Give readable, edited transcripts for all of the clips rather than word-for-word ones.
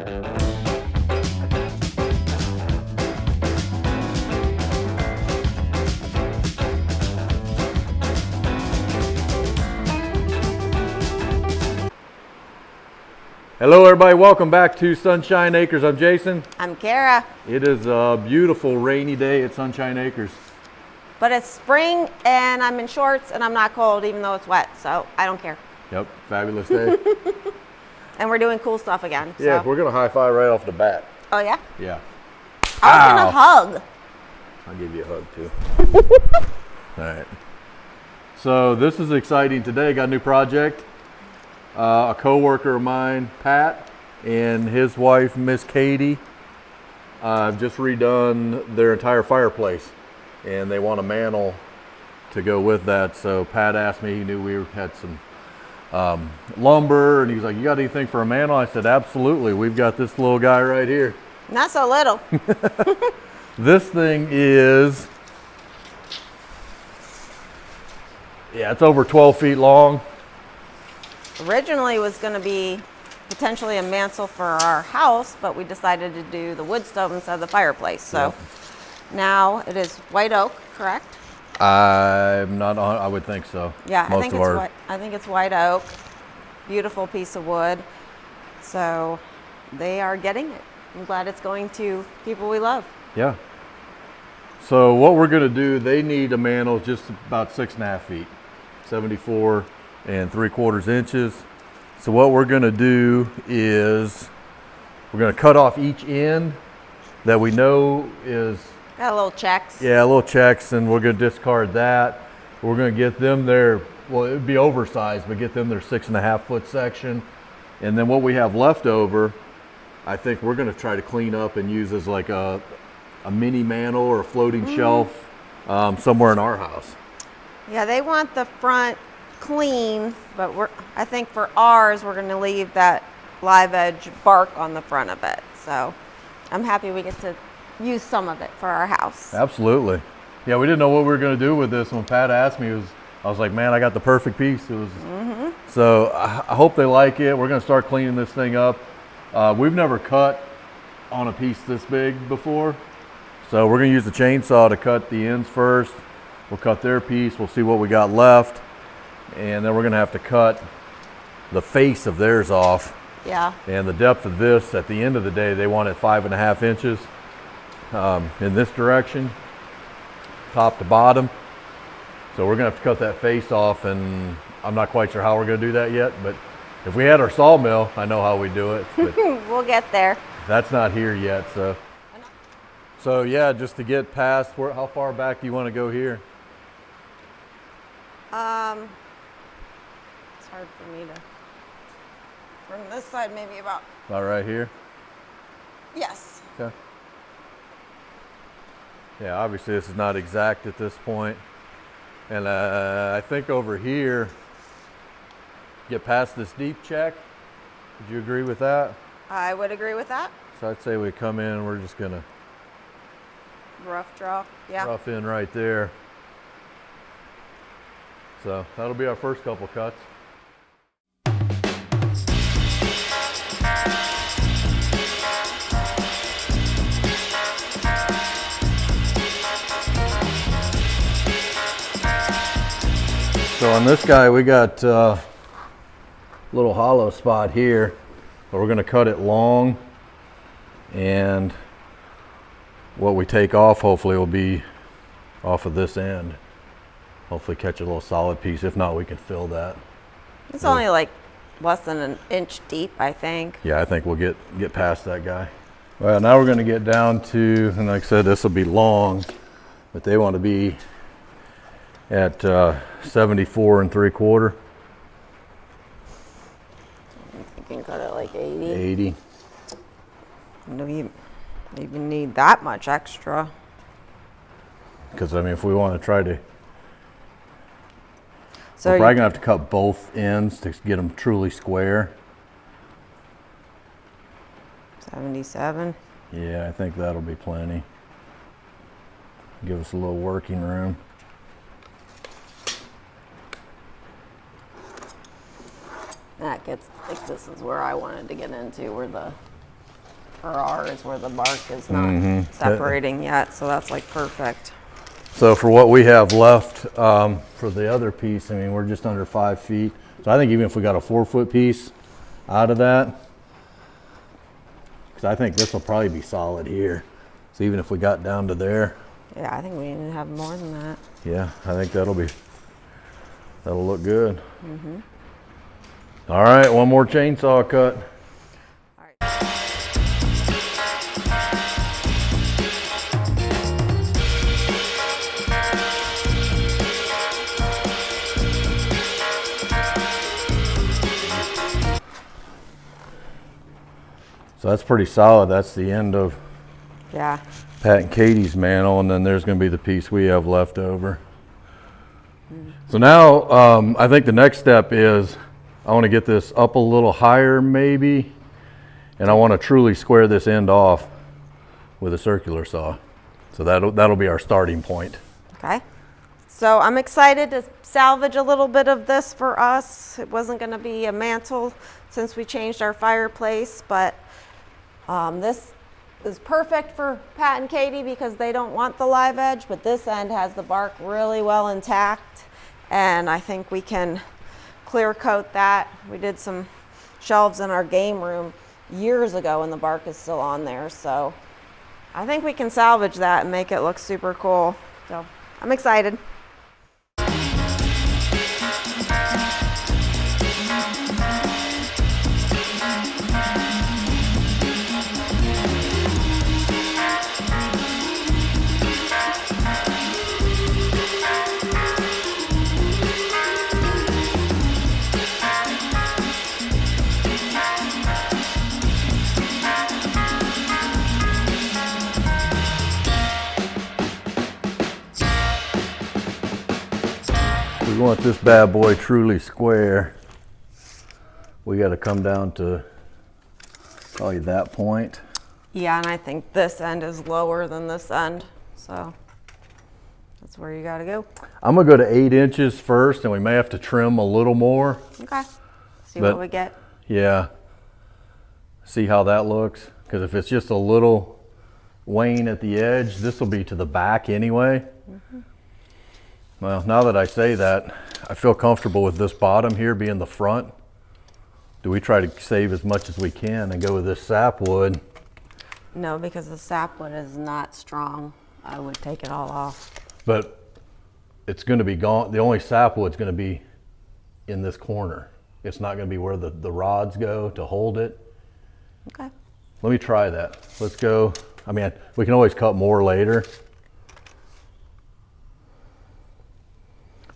Hello everybody, welcome back to Sunshine Acres. I'm Jason. I'm Kara. It is a beautiful rainy day at Sunshine Acres. But it's spring and I'm in shorts and I'm not cold even though it's wet, so I don't care. Yep, fabulous day. And we're doing cool stuff again. Yeah, so. we're gonna high five right off the bat. Oh yeah? Yeah. I was gonna hug. I'll give you a hug too. All right. So this is exciting today. Got a new project. A co-worker of mine, Pat, and his wife, Miss Katie, have just redone their entire fireplace, and they want a mantle to go with that. So Pat asked me, he knew we had some lumber, and he was like, "You got anything for a mantle?" I said, "Absolutely. We've got this little guy right here." Not so little. This thing is, yeah, it's over 12 feet long. Originally it was going to be potentially a mantle for our house, but we decided to do the wood stove instead of the fireplace. So now it is white oak, correct? I'm not on, I would think so. Yeah, I think it's white oak. Beautiful piece of wood. So they are getting it. I'm glad it's going to people we love. Yeah. So what we're going to do, they need a mantle just about 6.5 feet, 74 3/4 inches. So what we're going to do is we're going to cut off each end that we know is Got a little checks. Yeah, little checks, and we're going to discard that. We're going to get them their, well, it would be oversized, but get them their 6.5 foot section. And then what we have left over, I think we're going to try to clean up and use as like a mini mantle or a floating shelf somewhere in our house. Yeah, they want the front clean, but I think for ours we're going to leave that live edge bark on the front of it. So I'm happy we get to use some of it for our house. Absolutely. Yeah, we didn't know what we were going to do with this. When Pat asked me, I was like, man, I got the perfect piece. It was So I hope they like it. We're going to start cleaning this thing up. We've never cut on a piece this big before, so we're going to use the chainsaw to cut the ends first. We'll cut their piece. We'll see what we got left. And then we're going to have to cut the face of theirs off. Yeah. And the depth of this, at the end of the day, they want it 5.5 inches in this direction, top to bottom. So we're going to have to cut that face off, and I'm not quite sure how we're going to do that yet. But if we had our sawmill, I know how we do it. But we'll get there. That's not here yet. So yeah, just to get past, how far back do you want to go here? It's hard for me to, from this side, maybe about right here? Yes. Okay. Yeah, obviously this is not exact at this point. And I think over here, get past this deep check. Would you agree with that? I would agree with that. So I'd say we come in and we're just gonna rough draw. Yeah. Rough in right there. So that'll be our first couple cuts. So on this guy, we got a little hollow spot here, but we're going to cut it long, and what we take off hopefully will be off of this end. Hopefully catch a little solid piece. If not, we can fill that. It's only like less than an inch deep, I think. Yeah, I think we'll get past that guy. Well, now we're going to get down to, and like I said, this will be long, but they want to be at 74 3/4. You can cut it like 80. 80. Do we even need that much extra? Because I mean, if we want to try to, so we're probably gonna have to cut both ends to get them truly square. 77. Yeah, I think that'll be plenty. Give us a little working room. That gets, like, this is where I wanted to get into, where the for ours where the bark is not separating yet, so that's like perfect. So for what we have left for the other piece, I mean, we're just under 5 feet. So I think even if we got a 4-foot piece out of that, because I think this will probably be solid here. So even if we got down to there. Yeah, I think we need to have more than that. Yeah, I think that'll look good. All right, one more chainsaw cut. All right. So that's pretty solid. That's the end of Yeah. Pat and Katie's mantle, and then there's going to be the piece we have left over. So now I think the next step is I want to get this up a little higher maybe, and I want to truly square this end off with a circular saw. So that'll be our starting point. Okay. So I'm excited to salvage a little bit of this for us. It wasn't going to be a mantle since we changed our fireplace, but this is perfect for Pat and Katie because they don't want the live edge, but this end has the bark really well intact, and I think we can clear coat that. We did some shelves in our game room years ago and the bark is still on there, so I think we can salvage that and make it look super cool. So I'm excited. We want this bad boy truly square. We got to come down to probably that point. Yeah, and I think this end is lower than this end, so that's where you got to go. I'm gonna go to 8 inches first, and we may have to trim a little more. Okay. See what we get. Yeah. See how that looks, because if it's just a little wane at the edge, this will be to the back anyway. Well, now that I say that, I feel comfortable with this bottom here being the front. Do we try to save as much as we can and go with this sapwood? No, because the sapwood is not strong. I would take it all off. But it's going to be gone. The only sapwood's going to be in this corner. It's not going to be where the rods go to hold it. Okay. Let me try that. Let's go. I mean, we can always cut more later.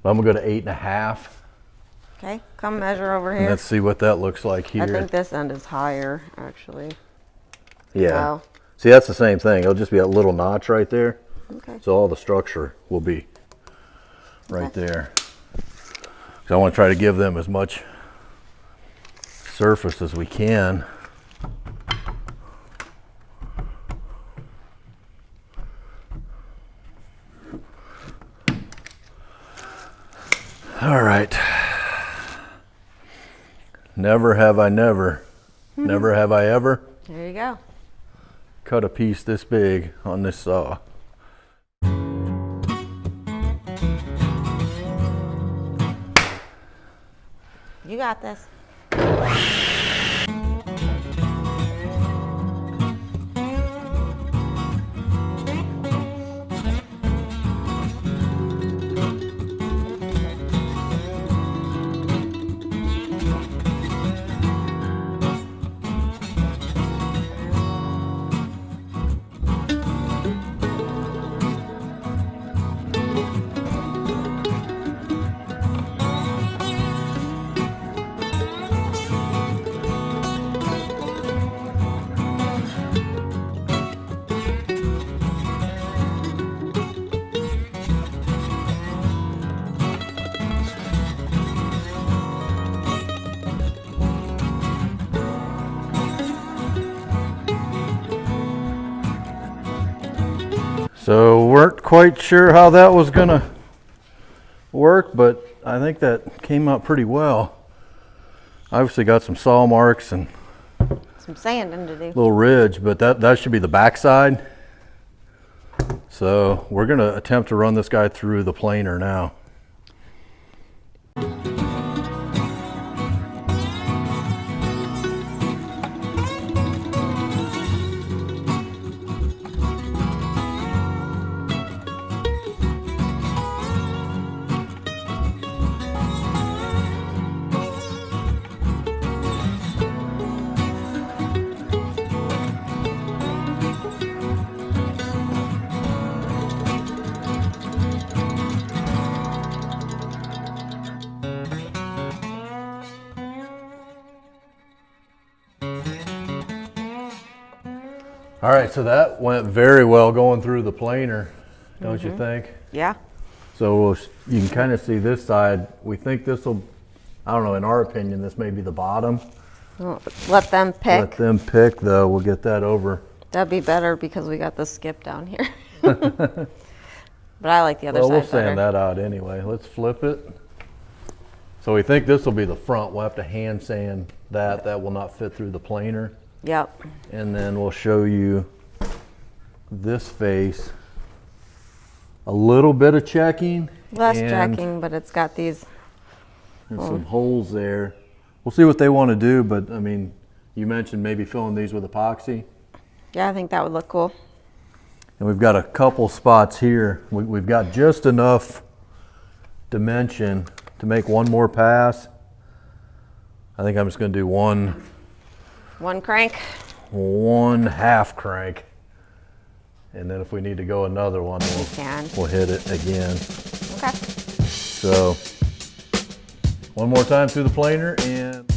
But I'm gonna go to 8.5. Okay, come measure over And here. let's see what that looks like here. I think this end is higher, actually. Yeah. Wow. See, that's the same thing. It'll just be a little notch right there. Okay. So all the structure will be right there. So I want to try to give them as much surface as we can. All right. Never have I never, never have I ever There you go. cut a piece this big on this saw. You got this. So weren't quite sure how that was gonna work, but I think that came out pretty well. Obviously got some saw marks and some sanding to do. Little ridge, but that should be the back side. So we're gonna attempt to run this guy through the planer now. All right, so that went very well going through the planer, don't you think? Yeah. So you can kind of see this side. We think this will, I don't know, in our opinion, this may be the bottom. Well, let them pick. Let them pick, though. We'll get that over. That'd be better because we got the skip down here. But I like the other side Well, we'll better. sand that out anyway. Let's flip it. So we think this will be the front. We'll have to hand sand that. That will not fit through the planer. Yep. And then we'll show you this face. A little bit of checking. Less checking, but it's got these. There's some holes there. We'll see what they want to do, but I mean, you mentioned maybe filling these with epoxy. Yeah, I think that would look cool. And we've got a couple spots here. We've got just enough dimension to make one more pass. I think I'm just going to do one crank. One half crank. And then if we need to go another one, we'll hit it again. Okay. So one more time through the planer and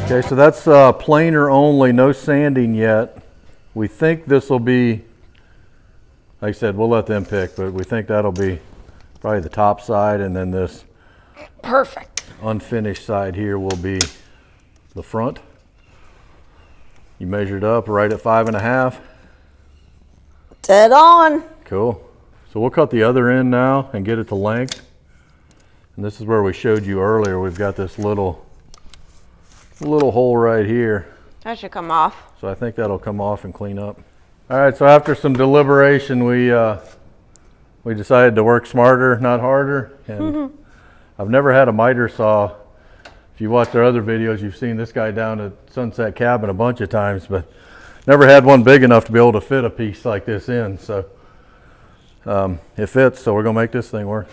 okay, so that's planer only, no sanding yet. We think this will be, like I said, we'll let them pick, but we think that'll be probably the top side, and then this perfect unfinished side here will be the front. You measured up right at 5.5. Dead on. Cool. So we'll cut the other end now and get it to length. And this is where we showed you earlier. We've got this little hole right here. That should come off. So I think that'll come off and clean up. All right, so after some deliberation, we decided to work smarter, not harder. And I've never had a miter saw. If you watched our other videos, you've seen this guy down at Sunset Cabin a bunch of times, but never had one big enough to be able to fit a piece like this in. So it fits, so we're gonna make this thing work.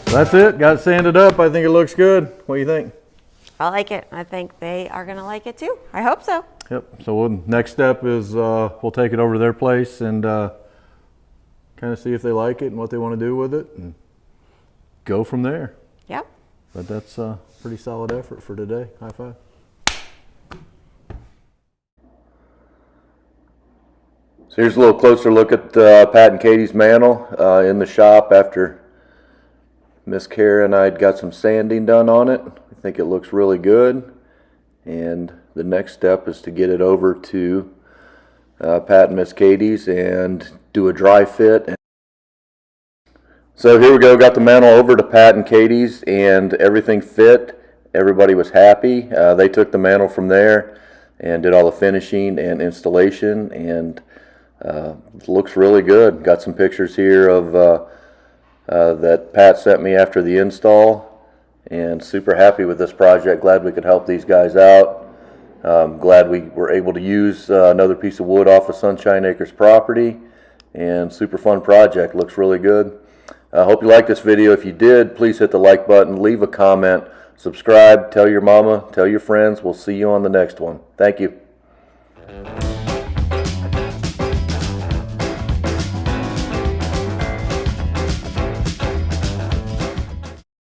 That's it, got it sanded up. I think it looks good. What do you think? I like it. I think they are gonna like it too. I hope so. Yep, so next step is we'll take it over to their place and kind of see if they like it and what they want to do with it and go from there. Yep. But that's a pretty solid effort for today. High five. So here's a little closer look at Pat and Katie's mantle in the shop after Miss Kara and I got some sanding done on it. I think it looks really good. And the next step is to get it over to Pat and Miss Katie's and do a dry fit. So here we go, got the mantle over to Pat and Katie's and everything fit. Everybody was happy. They took the mantle from there and did all the finishing and installation, and looks really good. Got some pictures here of that Pat sent me after the install, and super happy with this project. Glad we could help these guys out. Glad we were able to use another piece of wood off of Sunshine Acres property, and super fun project. Looks really good. I hope you liked this video. If you did, please hit the like button, leave a comment, subscribe, tell your mama, tell your friends. We'll see you on the next one. Thank you.